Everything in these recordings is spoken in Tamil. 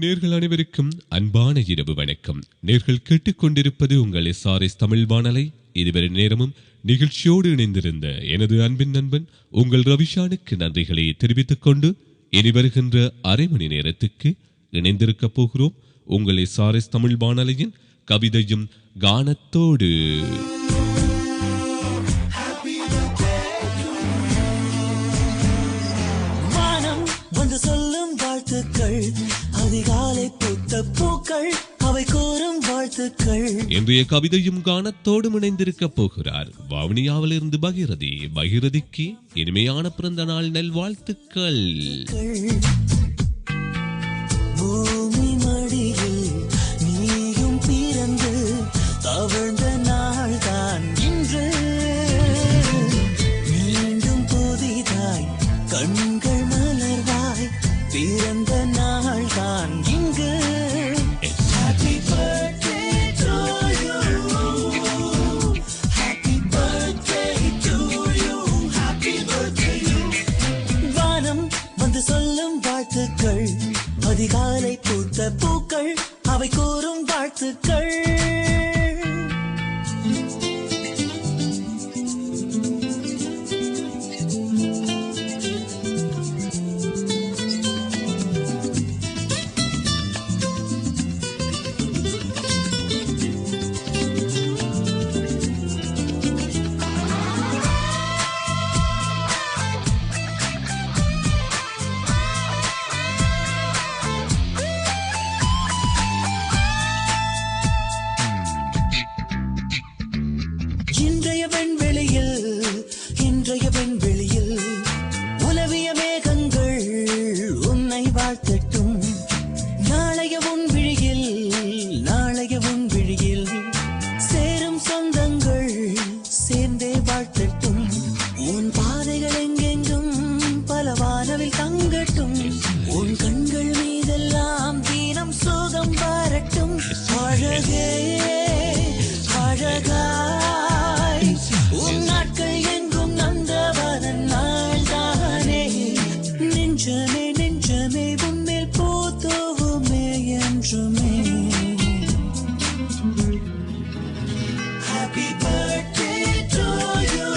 நேர்கள் அனைவருக்கும் அன்பான இரவு வணக்கம். நேர்கள் கேட்டுக்கொண்டிருப்பது உங்கள் SRS தமிழ் வானலை. இதுவரை நேரமும் நிகழ்ச்சியோடு இணைந்திருந்த எனது அன்பின் நண்பன் உங்கள் ரவிஷானுக்கு நன்றிகளை தெரிவித்துக் கொண்டு இனி வருகின்ற அரை மணி நேரத்துக்கு இணைந்திருக்க போகிறோம் உங்கள் SRS தமிழ் வானலையின் கவிதையும் கானத்தோடு. அதிகாலை பூத்த பூக்கள் அவை கூறும் வாழ்த்துக்கள். இன்றைய கவிதையும் கானத்தோடு இணைந்திருக்க போகிறார் வவுனியாவிலிருந்து பகிரதி. பகிரதிக்கு இனிமையான பிறந்த நாள் நல்வாழ்த்துக்கள். பூமி மடியில் நீயும் பிறந்து தவழ்ந்த நாள் தான் இன்று. மீண்டும் புதிதாய் கண்கள் மலர்வாய் பிறந்த நாள் தான் இங்கு. Happy birthday to you. Happy birthday to you. Happy birthday you. வானம் வந்து சொல்லும் வாழ்த்துக்கள். அதிகாலை பூத்த பூக்கள் அவை கூறும் வாழ்த்துக்கள். இன்றைய வெண்வெளியில் உலவிய மேகங்கள் உன்னை வாழ்த்தட்டும். நாளைய உன் விழியில் சேரும் சொந்தங்கள் சேர்ந்தே வாழ்த்தட்டும். உன் பாதைகள் எங்கெங்கும் பல வானவில் தங்கட்டும். உன் கண்கள் மீதெல்லாம் தீனம் சோகம் வரட்டும். அழகே அழகாய் உன் நாட்கள் எங்கும் நந்தவதன் நாள் தானே. நெஞ்சமே நெஞ்சமே உன்மேல் போத்தோவுமே என்றுமே. Happy birthday to you.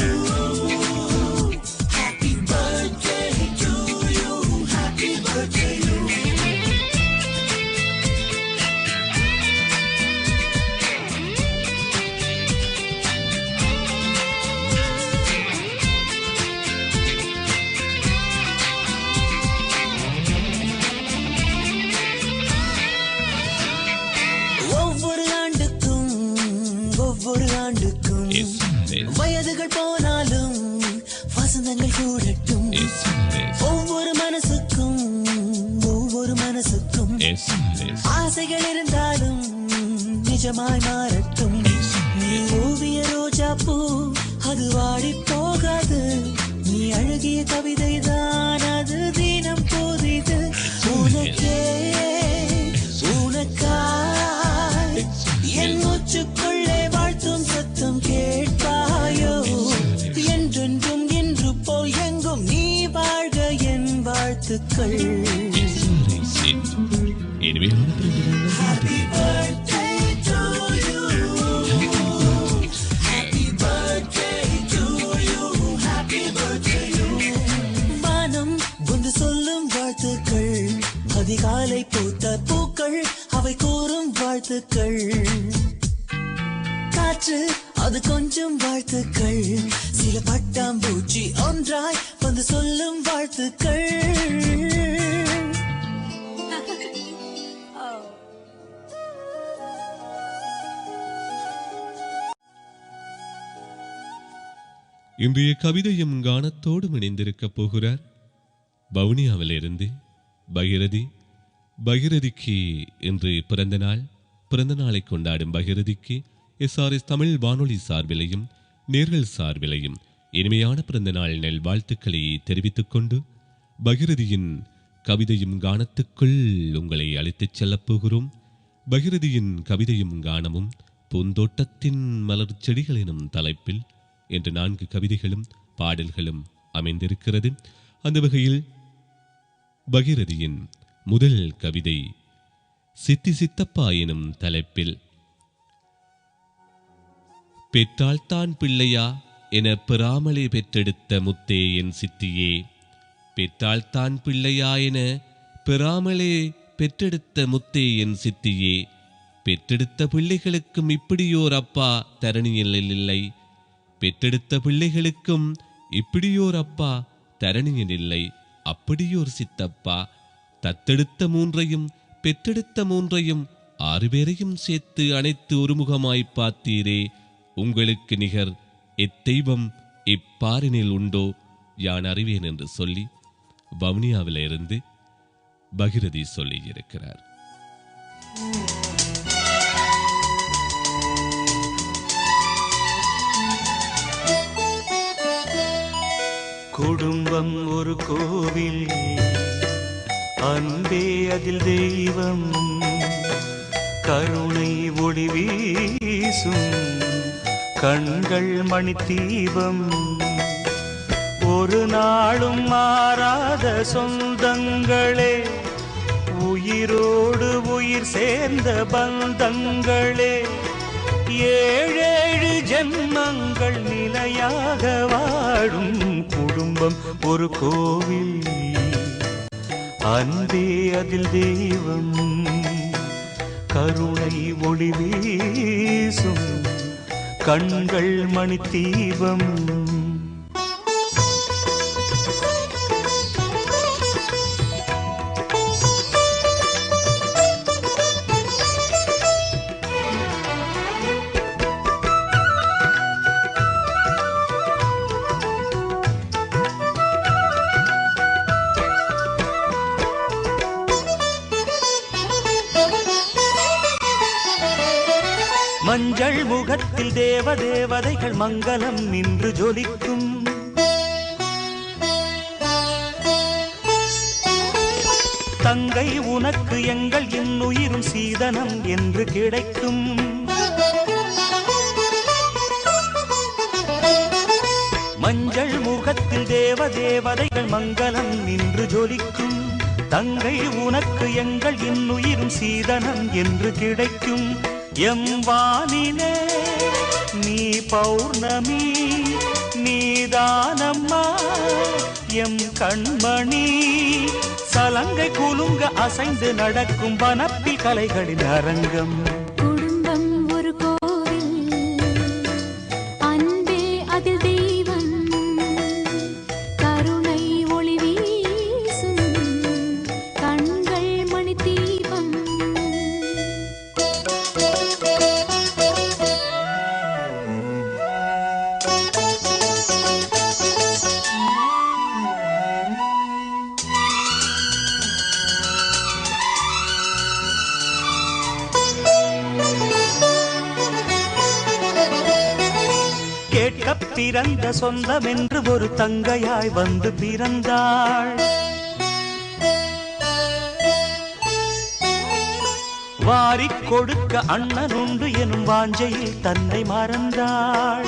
Happy birthday to you. Happy birthday you. ஒவ்வொரு ஆண்டுக்கும் வயதுகள் போனாலும் வசந்தங்கள் கூடட்டும். ஒவ்வொரு மனசுக்கும் ஆசைகள் இருந்தாலும் நிஜமாய் மாறட்டும். நீ ஓவிய ரோஜா பூ அது வாடி போகாது. நீ அழகிய கவிதை தான் அது தினம் போதிது. உனக்காய் என் மூச்சுக்குள்ளே வாழ்த்தும் சத்தம் கேட்பாயோ. என்றென்றும் இன்று போல் எங்கும் நீ வாழ்க என் வாழ்த்துக்கள். Happy birthday to you. Happy birthday to you. Happy birthday you. வானம் வந்து சொல்லும் வாழ்த்துக்கள். அதிகாலை பூத்த பூக்கள் அவை கூறும் வாழ்த்துக்கள். காற்று அது கொஞ்சம் வாழ்த்துக்கள். சில பட்டாம்பூச்சி ஒன்றாய் வந்து சொல்லும் வாழ்த்துக்கள். இன்றைய கவிதையும் கானத்தோடு இணைந்திருக்க போகிறார் வவுனியாவிலிருந்து பகிரதி. பகிரதிக்கு இன்று பிறந்த நாளை கொண்டாடும் பகிரதிக்கு SRS தமிழ் வானொலி சார்பிலையும் நேர்கள் சார்பிலையும் இனிமையான பிறந்த நாள் நல் வாழ்த்துக்களை தெரிவித்துக் கொண்டு பகிரதியின் கவிதையும் கானத்துக்குள் உங்களை அழைத்துச் செல்லப் போகிறோம். பகிரதியின் கவிதையும் கானமும் பூந்தோட்டத்தின் மலர் செடிகள் எனும் தலைப்பில் என்று 4 கவிதைகளும் பாடல்களும் அமைந்திருக்கிறது. அந்த வகையில் பகிரதியின் முதல் கவிதை சித்தி சித்தப்பா எனும் தலைப்பில் பெற்றால் தான் பிள்ளையா என பெறாமலே பெற்றெடுத்த முத்தே என் சித்தியே, பெற்றால் தான் பிள்ளையா என பெறாமலே பெற்றெடுத்த முத்தே என் சித்தியே, பெற்றெடுத்த பிள்ளைகளுக்கும் இப்படியோர் அப்பா தரணியில் இல்லை, பெற்றெடுத்த பிள்ளைகளுக்கும் இப்படியோர் அப்பா தரணியில் இல்லை, அப்படியோர் சித்தப்பா தத்தெடுத்த மூன்றையும் பெற்றெடுத்த மூன்றையும் 6 பேரையும் சேர்த்து அனைத்து ஒருமுகமாய் பார்த்தீரே, உங்களுக்கு நிகர் எத்தெய்வம் இப்பாரினில் உண்டோ யான் அறிவேன் என்று சொல்லி வவுனியாவிலிருந்து பகிரதி சொல்லியிருக்கிறார். குடும்பம் ஒரு கோவில், அன்பே அதில் தெய்வம், கருணை ஒளி வீசும் கண்கள் மணி தீபம், ஒரு நாளும் மாறாத சொந்தங்களே, உயிரோடு உயிர் சேர்ந்த பந்தங்களே, 7 ஜென்மங்கள் நிலையாக வாழும் குடும்பம் ஒரு கோவில், அன்பே அதில் தெய்வம், கருணை ஒளி வீசும் கண்கள் மணி தீபம். மஞ்சள் முகத்தில் தேவதைகள் மங்களம் நின்று ஜொலிக்கும், தங்கை உனக்கு எங்கள் இன்னுயிரும் சீதனம் என்று கிடைக்கும், மஞ்சள் முகத்தில் தேவதைகள் மங்களம் நின்று ஜொலிக்கும், தங்கை உனக்கு எங்கள் இன்னுயிரும் சீதனம் என்று கிடைக்கும், எம் வானிலே நீ பௌர்ணமி நீதானம்மா எம் கண்மணி, சலங்கை குலுங்க அசைந்து நடக்கும் வனப்பில் கலைகளின் அரங்கம். குடும்பம் ஒரு கோவில், அன்பே அதில் தெய்வம், கருணை ஒளி வீசும் கண்கள் மணி தீபம். கேட்கப் பிறந்த சொந்தம் என்று ஒரு தங்கையாய் வந்து பிறந்தாள், வாரிக் கொடுக்க அண்ணன் உண்டு எனும் வாஞ்சையில் தன்னை மறந்தாள்,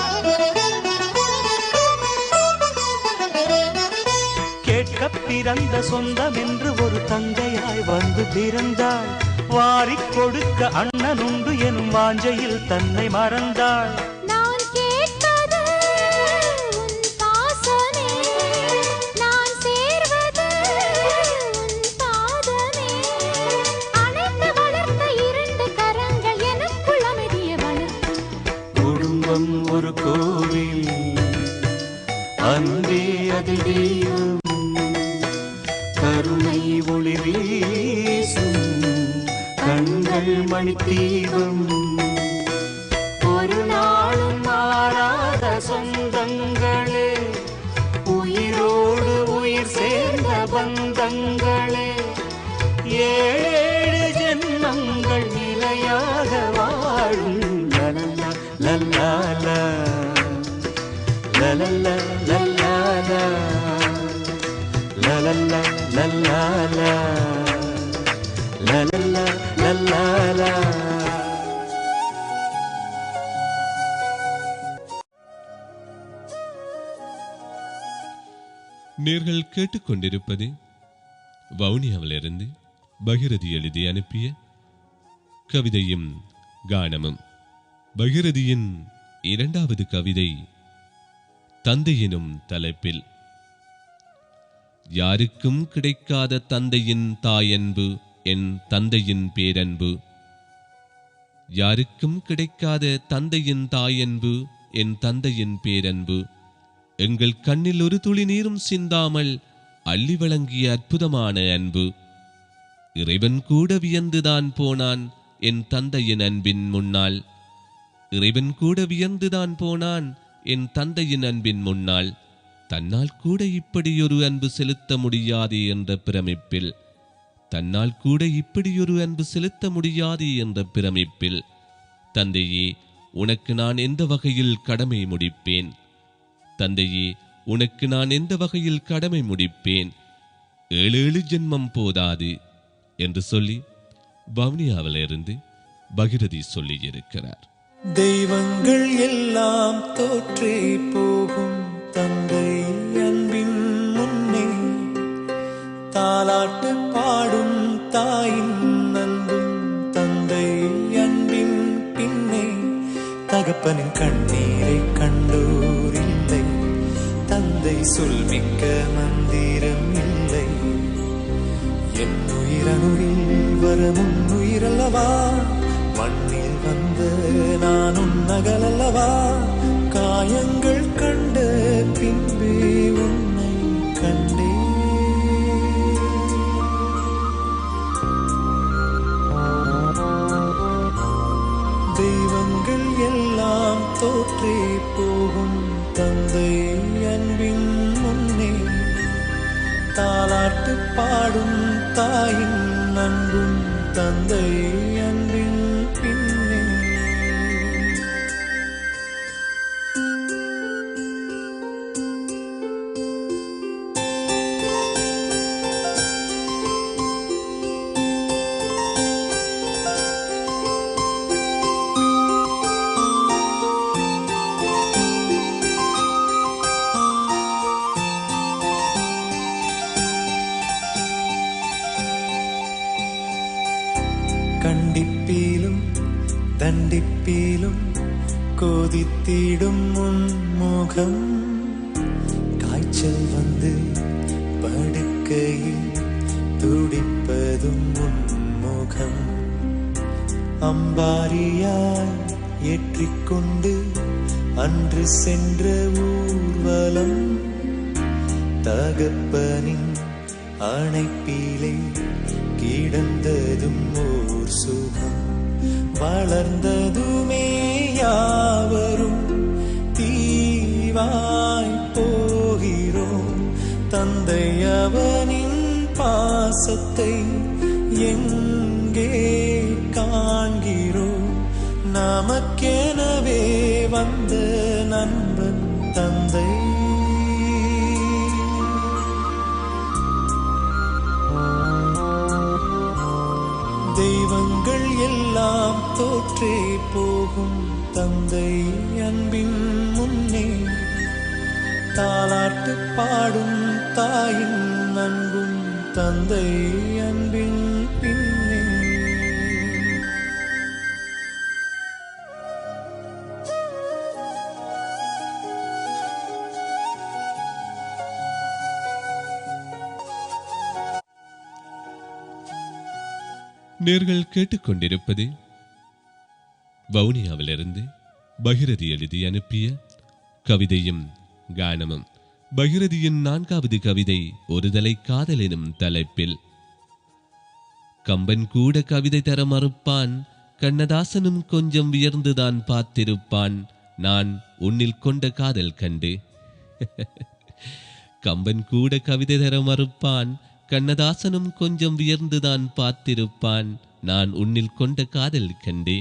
கேட்கப் பிறந்த சொந்தம் என்று ஒரு தங்கையாய் வந்து பிறந்தாள், வாரிக் கொடுக்க அண்ணன் உண்டு எனும் வாஞ்சையில் தன்னை மறந்தாள். ஒரு கோவில், அன்பே அதில் தெய்வம், கருணை ஒளி வீசும் கண்கள் மணி தீபம், ஒரு நாளும் மாறாத சொந்தங்களே, உயிரோடு உயிர் சேர்ந்த பந்தங்களே, 7 ஜென்மங்கள் நிலையாக வாழும். லல்லா லல்லா லல்லா லல்லா லல்லா லல்லா லல்லா லல்லா. நேர்கள் கேட்டுக்கொண்டிருப்பது வவுனியாவிலிருந்து பகிரதி எழுதி அனுப்பிய கவிதையும் கானமும். பகிரதியின் இரண்டாவது கவிதை தந்தை எனும் தலைப்பில். யாருக்கும் கிடைக்காத தந்தையின் தாயன்பு என் தந்தையின் பேரன்பு. யாருக்கும் கிடைக்காத தந்தையின் தாயன்பு என் தந்தையின் பேரன்பு. எங்கள் கண்ணில் ஒரு துளி நீரும் சிந்தாமல் அள்ளி வழங்கிய அற்புதமான அன்பு. இறைவன் கூட வியந்துதான் போனான் என் தந்தையின் அன்பின் முன்னால். இறைவன் கூட வியந்துதான் போனான் என் தந்தையின் அன்பின் முன்னால். தன்னால் கூட இப்படியொரு அன்பு செலுத்த முடியாது என்ற பிரமிப்பில். தன்னால் கூட இப்படியொரு அன்பு செலுத்த முடியாது என்ற பிரமிப்பில். தந்தையே, உனக்கு நான் எந்த வகையில் கடமை முடிப்பேன்? தந்தையே, உனக்கு நான் எந்த வகையில் கடமை முடிப்பேன்? 7 ஜென்மம் போதாது என்று சொல்லி வவுனியாவிலிருந்து பகிரதி சொல்லி இருக்கிறார். தெய்வங்கள் எல்லாம் தோற்றே போகும் தந்தை அன்பின் முன்னே. தாலாட்டு பாடும் தாயின் அன்பும் தந்தை அன்பின் பின்னே. தகப்பனின் கண்ணீரை கண்டோர் இல்லை, தந்தை சொல்மிக்க மந்திரம் இல்லை. என் உயிரணுவில் வரமுன் உயிரல்லவா, மண்ணில் வந்த நான் உன்னகலல்லவா. காயங்கள் கண்ட பின்பே உன்னை கண்டே. தெய்வங்கள் எல்லாம் தோற்றே போகும் தந்தை அன்பின் முன்னே. தாலாட்டு பாடும் தாயின் அன்பும் தந்தை அன்பின் பின்னே. கண்டிப்பீலும் தண்டிப்பீலும் கொதித்திடும் முன்முகம். காய்ச்சல் வந்து படுக்கையில் துடிப்பதும் உன்முகம். அம்பாரியாய் ஏற்றிக்கொண்டு அன்று சென்ற ஊர்வலம். தகப்பனின் அணைப்பிலே கிடந்ததும் ஓர் சுகம். வளர்ந்ததுமே யாவரும் தீவாய் போகிறோம். தந்தை அவனின் பாசத்தை எங்கே காண்கிறோம்? நமக்கெனவே வந்த நண்பன் தந்தை. தெய்வங்கள் எல்லாம் தோற்றே போகும் தந்தை அன்பின் முன்னே. தாலாட்டு பாடும் தாயின் அன்பும் தந்தை அன்பின் பின்னே. நேர்கள் கேட்டுக்கொண்டிருப்பது வவுனியாவிலிருந்து பகிரதி எழுதி அனுப்பிய கவிதையும் கானமும். பகிரதியின் 4வது கவிதை ஒருதலை காதல் எனும் தலைப்பில். கம்பன் கூட கவிதை தர மறுப்பான், கண்ணதாசனும் கொஞ்சம் வியர்ந்துதான் பார்த்திருப்பான், நான் உன்னில் கொண்ட காதல் கண்டு. கம்பன் கூட கவிதை தர மறுப்பான், கண்ணதாசனும் கொஞ்சம் வியர்ந்துதான் பார்த்திருப்பான், நான் உன்னில் கொண்ட காதல் கண்டு.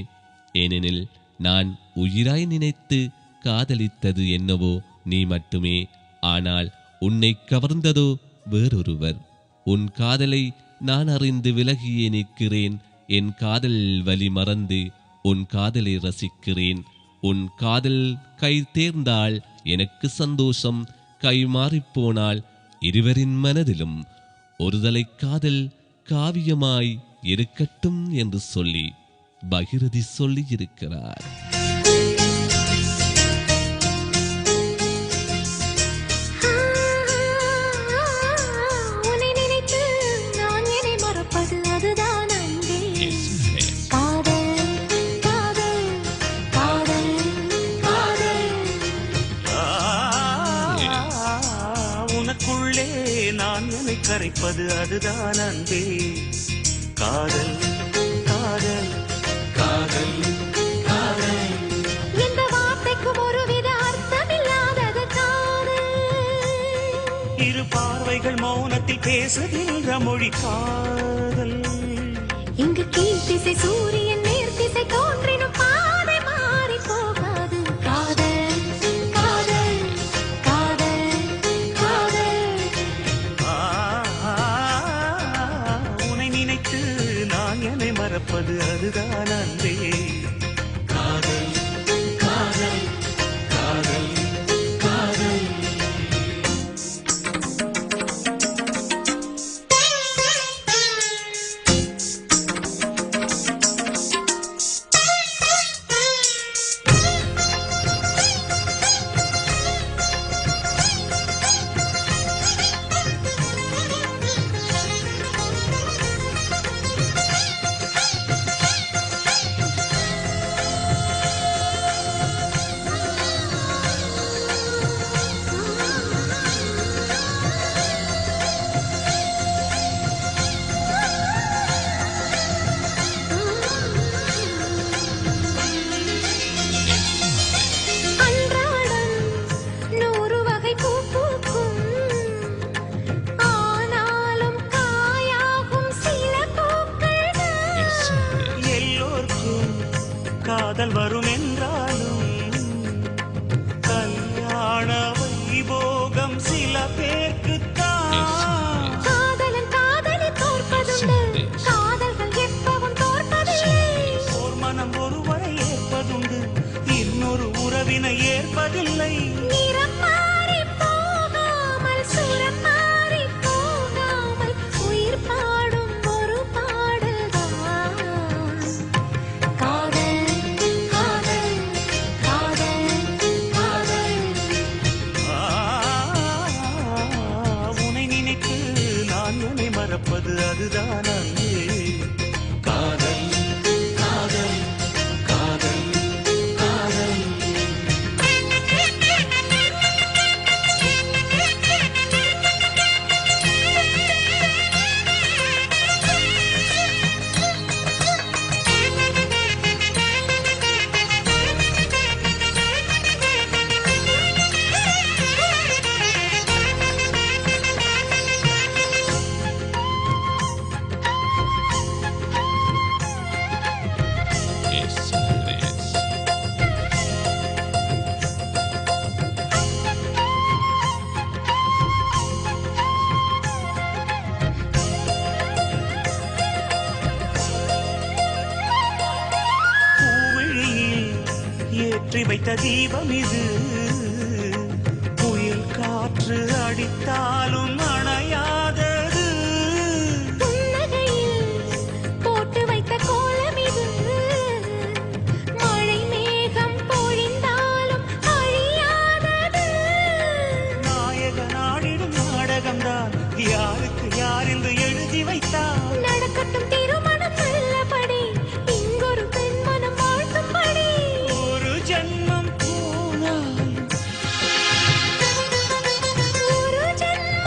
ஏனெனில் நான் உயிராய் நினைத்து காதலித்தது என்னவோ நீ மட்டுமே. ஆனால் உன்னை கவர்ந்ததோ வேறொருவர். உன் காதலை நான் அறிந்து விலகியே நிற்கிறேன். என் காதல் வலி மறந்து உன் காதலை ரசிக்கிறேன். உன் காதல் கை தேர்ந்தால் எனக்கு சந்தோஷம், கை மாறிப்போனால் இருவரின் மனதிலும் ஒருதலை காதல் காவியமாய் இருக்கட்டும் என்று சொல்லி பகிரதி சொல்லி இருக்கிறார். உன்னை நினைத்து நான் என்னை மறப்பது அதுதான் அன்பே. காதல் காதல் காதல் காதல். உனக்குள்ளே நான் என்னை கரைப்பது அதுதான் அன்பே. காதல் காதல் காதல் காதல். இந்த வார்த்தைக்கு ஒருவித அர்த்தமில்லாதது காதல். இரு பார்வைகள் மௌனத்தில் பேசுகின்ற மொழி காதல். இங்கு கீழ் திசை சூரியன் நேர் திசை தோன்றினும் பாதை மாறி போகாது. காதல் காதல் காதல் காதல். உன்னை நினைத்து நான் என்னை மறப்பது அதுதான் அன்பே. காதல் காதல் காதல் காதல். அன்றாடம் 100 வகை பூ பூக்கும். ஆனாலும் காயாகும் சில பூக்கள் தான். எல்லோருக்கும் காதல் வரும் என்றாலும் கல்யாண வைபோகம் சில பேர்க்குத்தான். காதலன் காதலை தோற்பதுண்டு. காதல்கள் எப்பவும் தோற்பதில்லை. ஓர் மனம் ஒருவரை ஏற்பதுண்டு, இன்னொரு உறவினை ஏற்பதில்லை. நிறம் மாறி போகாமல் சுரம் மாறி போகாமல் உயிர் பாடும் ஒரு பாடல்தான். காதல் காதல் காதல் காதல். உன்னை நினைத்து நான் என்னை மறப்பது அதுதான் அன்பே. காதல் காதல் காதல் காதல். பூவிழியில் ஏற்றி வைத்த தீபம் இது, புயல் காற்று அடித்தாலும் அணையாதது. புன்னகையில் போட்டு வைத்த கோலம் இது, மழை மேகம் பொழிந்தாலும் அழியாதது. நாயக நாடிடும் நாடகம்தான் யாருக்கு யார் என்று எழுதி வைத்தார். நடக்கட்டும் திருமணம் நல்லபடி, இங்கொரு பெண்மனம் வாழ்த்தும்படி. ஒரு ஜென்மம் போனாலும் ஒரு ஜென்மம்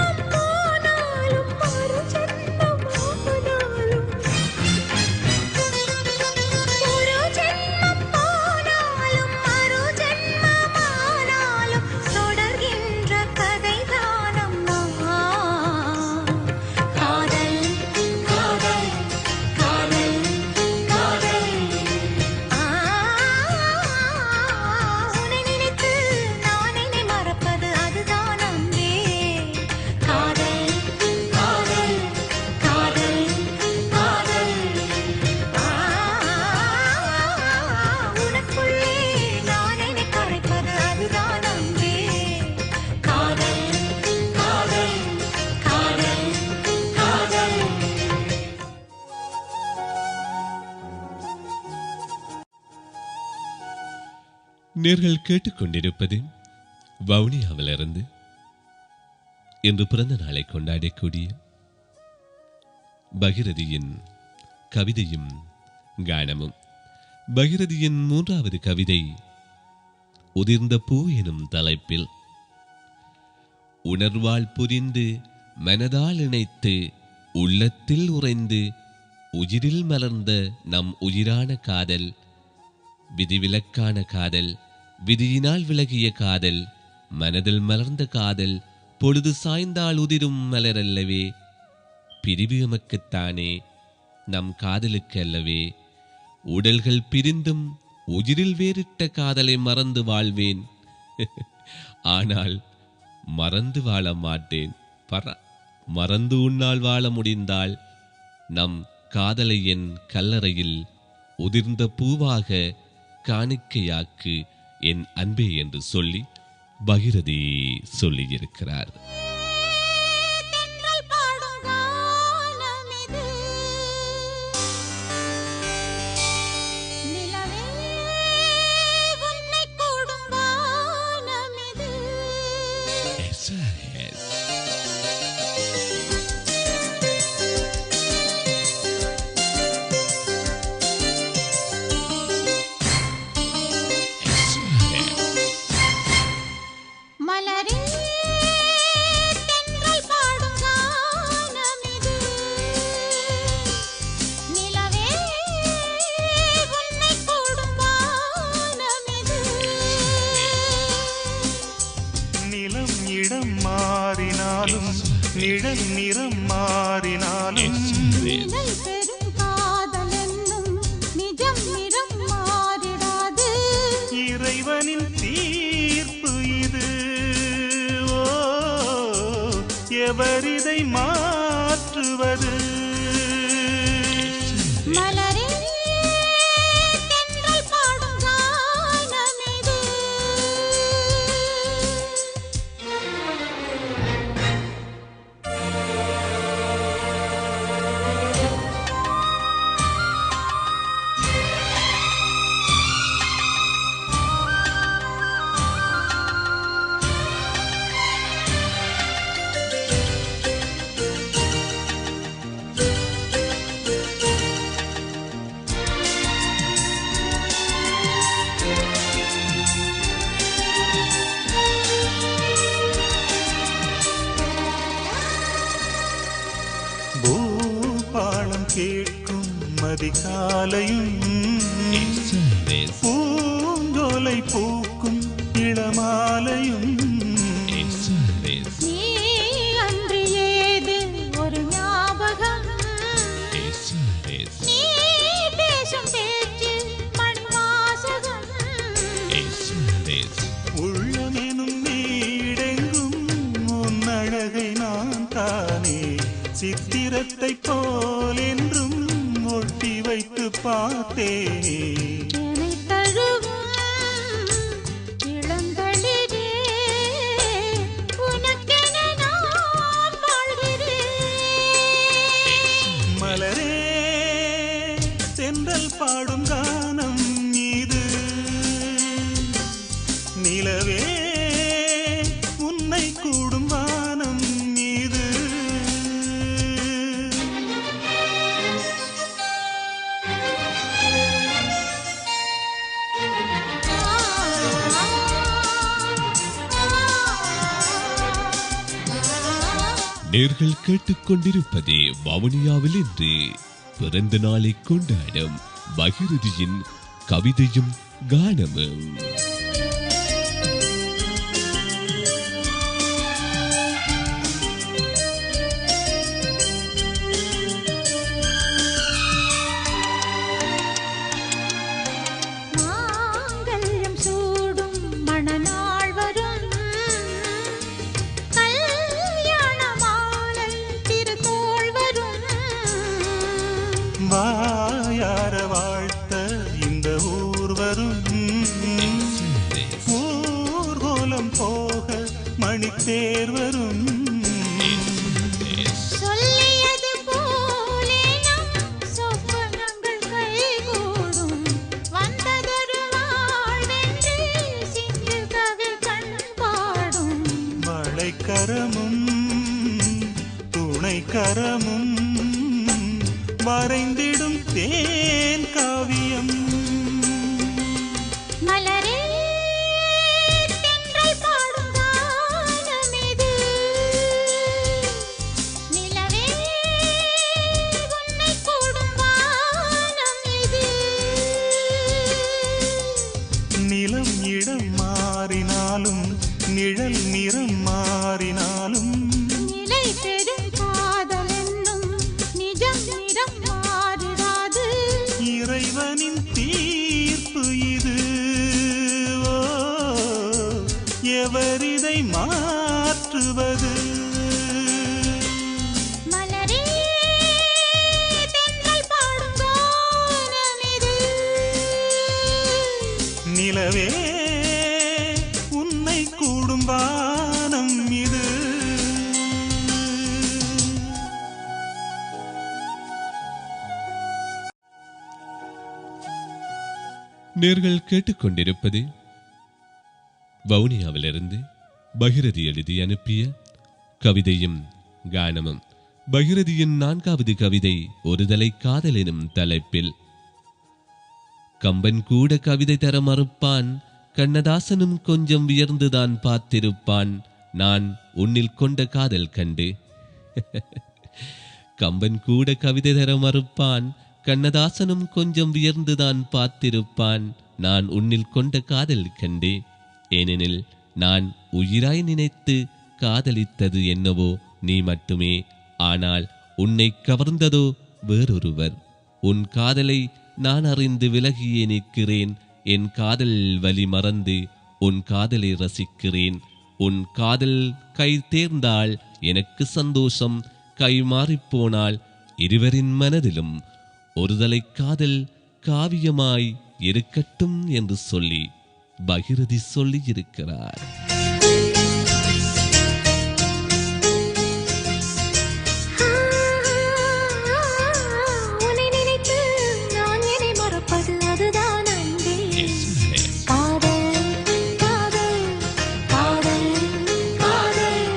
நேர்கள் கேட்டுக்கொண்டிருப்பது வவுனியாவிலிருந்து இன்று பிறந்த நாளை கொண்டாடக்கூடிய பகிரதியின் கவிதையும் கானமும். பகிரதியின் 3வது கவிதை உதிர்ந்த பூ எனும் தலைப்பில். உணர்வால் புரிந்து மனதால் இணைத்து உள்ளத்தில் உறைந்து உயிரில் மலர்ந்த நம் உயிரான காதல், விதிவிலக்கான காதல், விதியினால் விலகிய காதல், மனதில் மலர்ந்த காதல், பொழுது சாய்ந்தால் உதிரும் மலரல்லவே. பிரிவு எமக்குத்தானே, நம் காதலுக்கு அல்லவே. உடல்கள் பிரிந்தும் உயிரில் வேறிட்ட காதலை மறந்து வாழ்வேன். ஆனால் மறந்து வாழ மாட்டேன். மறந்து உன்னால் வாழ முடிந்தால் நம் காதலை என் கல்லறையில் உதிர்ந்த பூவாக காணிக்கையாக்கு என் அன்பே என்று சொல்லி பகிரதி சொல்லியிருக்கிறார். நிழல் நிறம் மாறினாலும் பெரும் காதலென்னும் நிஜம் நிறம் மாறிடாது. இறைவனின் தீர்ப்பு இது. ஓ, எவரிதை மாற்றுவது? மலரே தென்றல் பாடும் கானம் இது. பூபாளம் கேட்கும் அதிகாலையும் பூங்கோலை பூக்கும் இளமாலையும் நீ அன்று ஏது ஒரு ஞாபகம்? நீ பேசும் பேச்சு மணிவாசகம். உள்ளமெனும் நீடெங்கும் உன் அழகை நான் தானே சித்திரத்தை போல் என்றும் ஒட்டி வைத்து பார்த்தேனே. என்னை தழுவும் இளந்தளிரே, உனக்கென நான் வாழ்கிறேன். மலரே தென்றல் பாடும் கானம் இது. நிலவே உன்னை கூடும் வானம் இது. நேர்கள் கேட்டுக்கொண்டிருப்பதே வவுனியாவில் இன்று பிறந்த நாளை கொண்டாடும் பகிரதியின் கவிதையும் கானமும். மாங்கல்யம் சூடும் மணநாள் வரும், கல்யாண மாலை திருத்தோள் வரும். வாயார வாழ்த்த இந்த ஊர் வரும். கரமும் துணை கரமும் வரைந்திடும் தேன் காவியம். மலரே தென்றல் பாடும் கானம் இது. நிலவே உன்னை கூடும் வானம் இது. நிலம் இடம் மாறினாலும் நிழல் நிறம் மாறினாலும் நிலை பெறும் காதல் என்னும் நிஜம் நிறம் மாறிடாது. இறைவனின் தீர்ப்பு இது. ஓ, எவரிதை மாற்றுவது? மலரே தென்றல் பாடும் கானம் இது. நிலவே உன்னை கூடும் வானம் இது. நேர்கள் கேட்டுக்கொண்டிருப்பது வவுனியாவிலிருந்து பகிரதி எழுதி அனுப்பிய கவிதையும் கானமும். பகிரதியின் 4வது கவிதை ஒருதலை காதல் எனும் தலைப்பில். கம்பன் கூட கவிதை தர மறுப்பான், கண்ணதாசனும் கொஞ்சம் வியர்ந்துதான் பார்த்திருப்பான், நான் உன்னில் கொண்ட காதல் கண்டு. கம்பன் கூட கவிதை தர மறுப்பான், கண்ணதாசனும் கொஞ்சம் வியர்ந்துதான் பார்த்திருப்பான், நான் உன்னில் கொண்ட காதல் கண்டு. ஏனெனில் நான் உயிராய் நினைத்து காதலித்தது என்னவோ நீ மட்டுமே. ஆனால் உன்னை கவர்ந்ததோ வேறொருவர். உன் காதலை நான் அறிந்து விலகியே நிற்கிறேன். என் காதல் வலி மறந்து உன் காதலை ரசிக்கிறேன். உன் காதல் கை தேர்ந்தால் எனக்கு சந்தோஷம், கை மாறிப்போனால் இருவரின் மனதிலும் ஒருதலை காதல் காவியமாய் இருக்கட்டும் என்று சொல்லி பகிரதி சொல்லி இருக்கிறார். உன்னை நினைத்து நான் என்னை மறப்பது அதுதான் அன்பே. காதல் காதல் காதல் காதல்.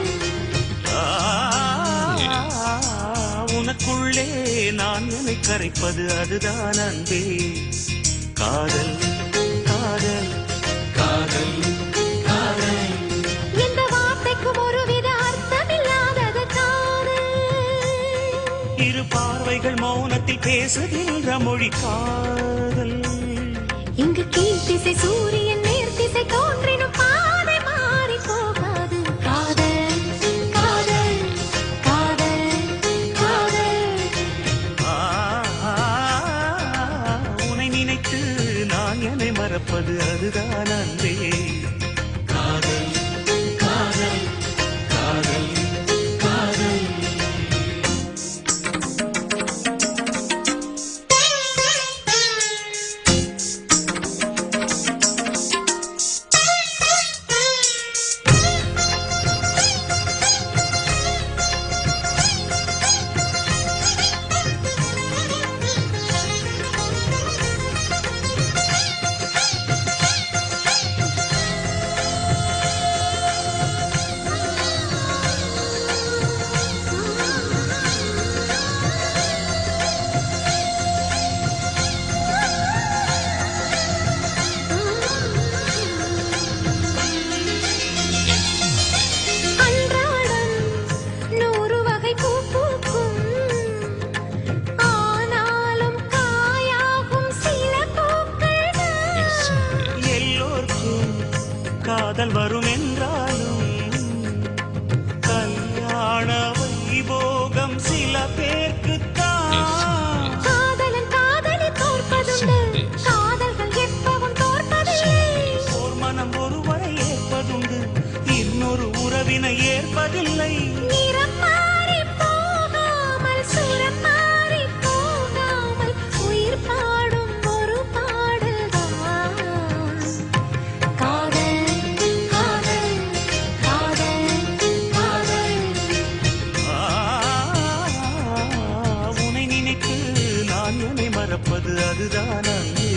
உனக்குள்ளே நான் என்னை கரைப்பது அதுதான் அன்பே. காதல் காதல் காதல் காதல். இந்த வார்த்தைக்கு ஒருவித அர்த்தமில்லாதது காதல். இரு பார்வைகள் மௌனத்தில் பேசுகின்ற மொழி காதல். இங்கு கீழ் திசை சூரியன் நேர் திசை தோன்றினும் பாதை மாறி போகாது. காதல் காதல் காதல் காதல். உன்னை நினைத்து நான் என்னை மறப்பது அதுதான் அன்பே. காதல் காதல் காதல் காதல். அன்றாடம் 100 வகை பூ பூக்கும். ஆனாலும் காயாகும் சில பூக்கள் தான். எல்லோருக்கும் காதல் வரும் என்றாலும் கல்யாண வைபோகம் சில பேர்க்குத்தான். காதலன் காதலி தோற்பதுண்டு. காதல்கள் எப்பவும் தோற்பதில்லை. ஓர் மனம் ஒருவரை ஏற்பதுண்டு, இன்னொரு உறவினை ஏற்பதில்லை. நிறம் மாறி போகாமல் சுரம் மாறி போகாமல் உயிர் பாடும் ஒரு பாடல்தான். காதல் காதல் காதல் காதல். உன்னை நினைத்து நான் என்னை மறப்பது அதுதான் அன்பே.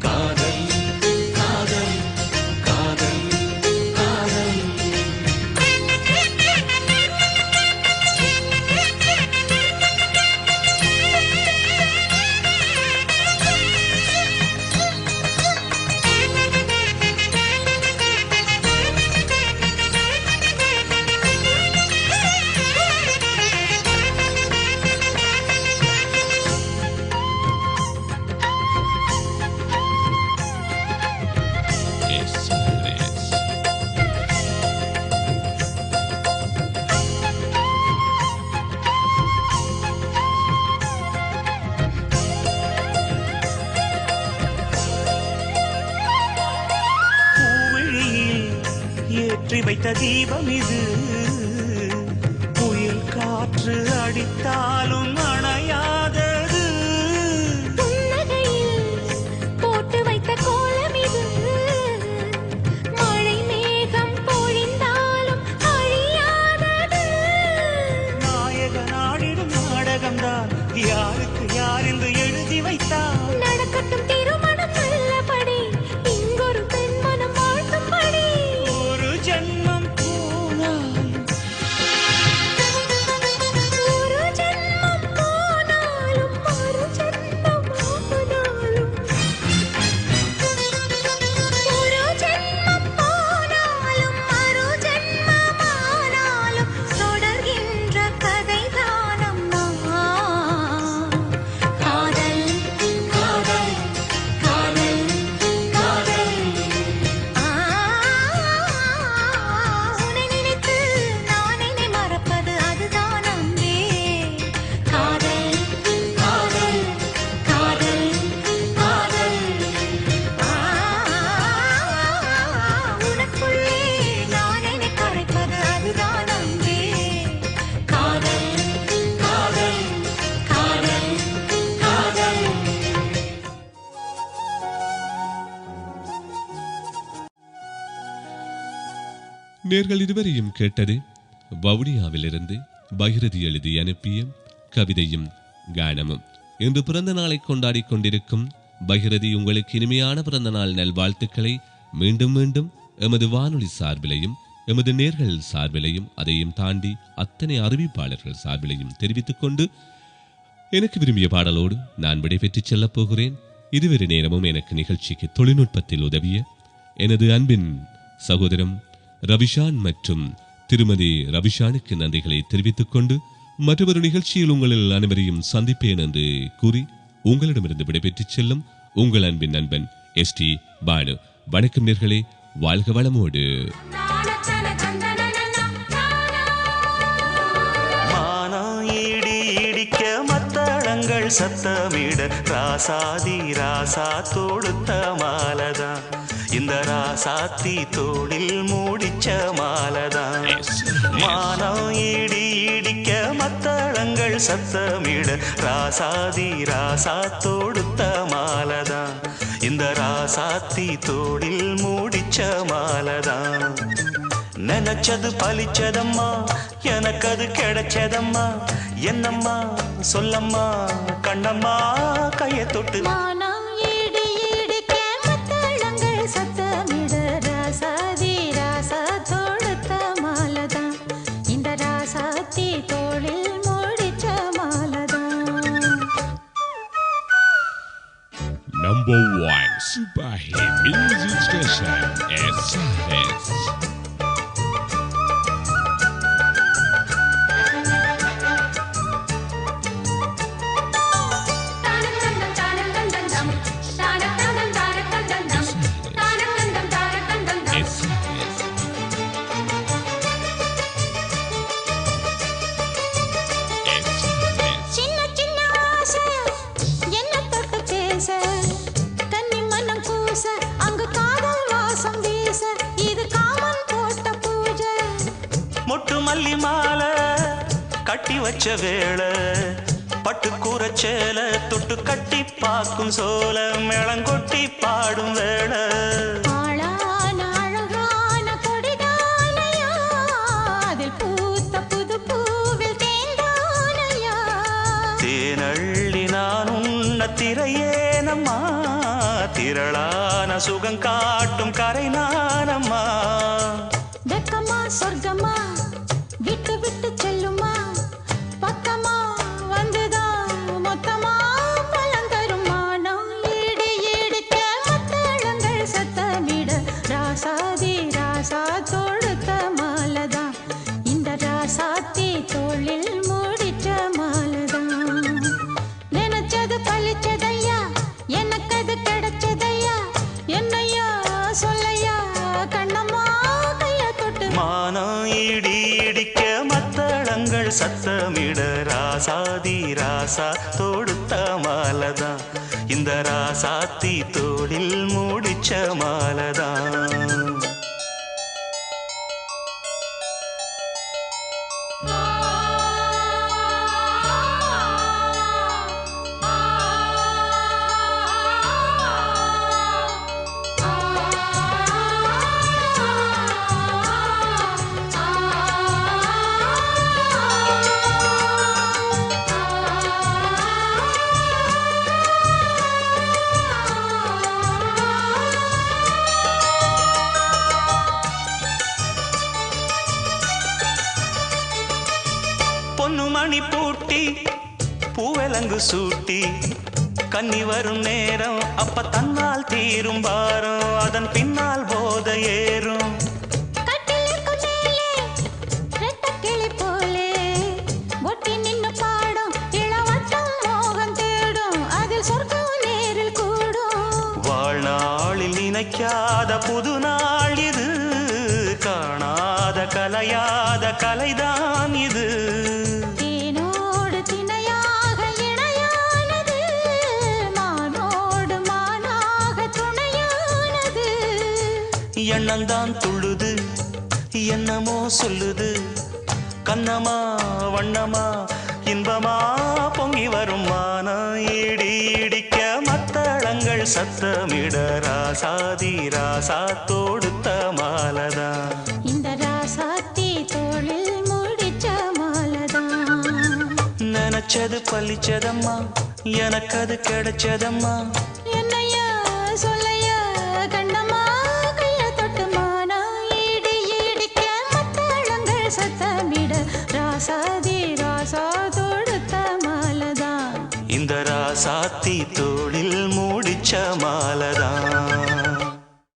காதல் காதல் காதல் காதல். வைத்த தீபம் இது புயல் காற்று அடித்தாலும் அணையாதது புன்னகையில் போட்டு வைத்த கோலம் இது மழை மேகம் பொழிந்தாலும் அழியாதது நாயக நாடிடும் நாடகம்தான் யாருக்கு யார் என்று எழுதி வைத்தார் நடக்கட்டும் திருமணம் நல்லபடி இங்கொரு பெண் மனம் வாழ்த்தும்படி ஒரு ஜென்மம் போனாலும் ஒரு ஜென்மம் போனாலும் மறு ஜென்மம் ஆனாலும் ஒரு ஜென்மம் போனாலும் மறு ஜென்மம் ஆனாலும் தொடர்கின்ற கதைதான் அம்மா காதல் காதல் காதல் காதல் உன்னை நினைத்து நான் என்னை மறப்பது அதுதான் அன்பே காதல் காதல் காதல் காதல் உனக்குள்ளே நான் என்னை கரைப்பது அதுதான் அன்பே காதல் காதல் காதல் காதல் நேர்கள் இதுவரையும் கேட்டது வவுனியாவிலிருந்து பகிரதி எழுதி அனுப்பிய கவிதையும் கானமும். இன்று பிறந்த நாளை கொண்டாடி கொண்டிருக்கும் பகிரதி உங்களுக்கு இனிமையான பிறந்த நாள் நல்வாழ்த்துக்களை மீண்டும் மீண்டும் எமது வானொலி சார்பிலையும் எமது நேர்கள் சார்பிலையும் அதையும் தாண்டி அத்தனை அறிவிப்பாளர்கள் சார்பிலையும் தெரிவித்துக் கொண்டு எனக்கு விரும்பிய பாடலோடு நான் விடைபெற்றுச் செல்லப் போகிறேன். இதுவரை நேரமும் எனக்கு நிகழ்ச்சிக்கு தொழில்நுட்பத்தில் உதவிய எனது அன்பின் சகோதரம் ரவிஷான் மற்றும் திருமதி ரவிஷானுக்கு நன்றிகளை தெரிவித்துக் கொண்டு மற்றொரு நிகழ்ச்சியில் உங்களில் அனைவரையும் சந்திப்பேன் என்று கூறி உங்களிடமிருந்து விடைபெற்றுச் செல்லும் உங்கள் அன்பின் நண்பன் ST பானு. வணக்கம் நேர்களே, வாழ்க வளமோடு. மானம் இடி இடிக்க மத்தளங்கள் சத்தமிட ராசாதி ராசா தொடுத்த மாலதான் இந்த ராசாத்தி தோளில் மூடிச்ச மாலதான் மானம் இடி இடிக்க மத்தளங்கள் சத்தமிட ராசாதி ராசா தொடுத்த மாலதான் இந்த ராசாத்தி தோளில் மூடிச்ச மாலதான் நினைச்சது பலிச்சதம்மா எனக்கு அது கிடைச்சதம்மா என்னம்மா சொல்லம்மா கண்ணம்மா கையை தொட்டு மானம் இடி இடிக்க மத்தளங்கள் சத்தமிட ராசாதி ராசா தொடுத்த மாலதான் இந்த ராசாத்தி தோளில் மூடிச்ச மாலதான். Number 1 Super Hit Music Station SRS. சின்ன சின்ன ஆசை என்ன தொட்டு பேச கன்னி மனம் கூச அங்கு காதல் வாசம் வீச இது காமன் போட்ட பூஜை. மொட்டு மல்லி மாலை கட்டி வச்ச வேளை பட்டு கூரச்சேல தொட்டு கட்டி பாக்கும் சோல மேளங்கொட்டி பாடும் வேளை ஆளான அழகான கொடிதானையா அதில் பூத்த புது பூவில் தேந்தானையா தேனள்ளி நான் உன்ன திரையேனம்மா திரளான சுகம் காட்டும் கரை நானம்மா வெக்கமா சொர்க்கமா விட்டு விட்டு செல்லுமா பக்கமா வந்துதான் மொத்தமா பலம் தரும் மானம் இடி இடிக்க மத்தளங்கள் சத்தமிட ராசாதி ராசா தொடுத்த மாலதான் இந்த ராசாத்தி தோளில் மூடிச்ச மாலதான் நினைச்சது பழிச்சதையா எனக்கு அது கிடைச்சதையா என்னையா சொல்லையா கண்ணம்மா கைய தொட்டு மானம் இடி இடிக்க மத்தளங்கள் சத்தமிட ராசாதி ராசா தொடுத்த மாலதான் இந்த ராசாத்தி தோளில் மூடிச்ச மாலதான். சலங்கு சூட்டி கன்னி வரும் நேரம் அப்ப தன்னால் தீரும் பாரம் அதன் பின்னால் போத ஏறும் கட்டிலுக்கு மேலே ரெட்டக்கிளி போலே ஒட்டி நின்னு பாடும் இளவட்டம் மோகம் தேடும் அதில் சொர்க்கம் நேரில் கூடும் வாழ்நாளில் நினைக்காத புது நாள் இது காணாத கலையாத கலைதான் இது தேனோடு திணையாக இணையானது மானோடு மானாக துணையானது எண்ணந்தான் துள்ளுது என்னமோ சொல்லுது கண்ணமா வண்ணமா இன்பமா பொங்கி வரும் மானம் இடி இடிக்க மத்தளங்கள் சத்தமிட ராசாதி ராசா தொடுத்த மாலதான் இந்த ராசாத்தி தோளில் முடிச்ச மாலதான் நினைச்சது பழிச்சதம்மா எனக்கு அது கிடைச்சதம்மா என்னையா சொல்லையா கண்ணம்மா கைய தொட்டு மானா இடி இடிக்க மத்தளங்கள் சத்தமிட ராசாதி ராசா தொடுத்த மாலதான் இந்த ராசாத்தி